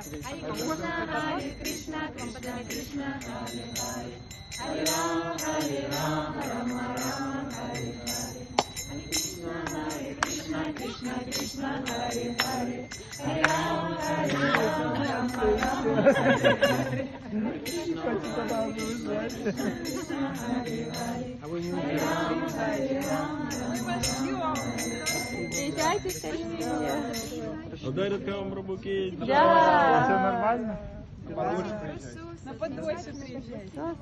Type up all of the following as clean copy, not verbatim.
Hare Krishna, Krishna Krishna, Hare Hare, Hare Rama, Rama Rama, Hare Hare, Hare Krishna, Krishna Krishna, Hare Hare, Hare Rama, Rama Rama, Hare Hare. Приезжайте скорее. Ударит камеру букет. Да. Все нормально? На подольше приезжайте. Да.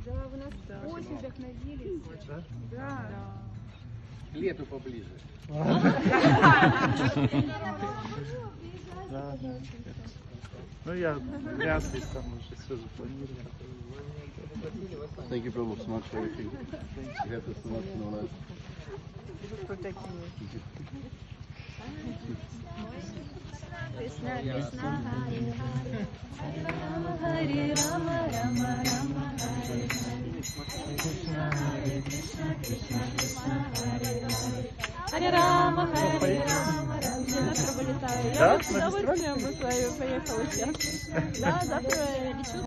Да, вы нас очень вдохновились. Да. К лету поближе. Да. Ну я вряд ли там уже все запланировано. Thank you very much for everything. You have so much knowledge. Кто такие? Krishna Krishna, Hare Hare, Hare Rama, Rama Rama, Hare Hare, Krishna Krishna, Krishna Hare Hare, Hare Rama, Hare Rама, Все завтра вылетаю. Да? Я с удовольствием бы с вами поехала сейчас. Да, завтра лечу.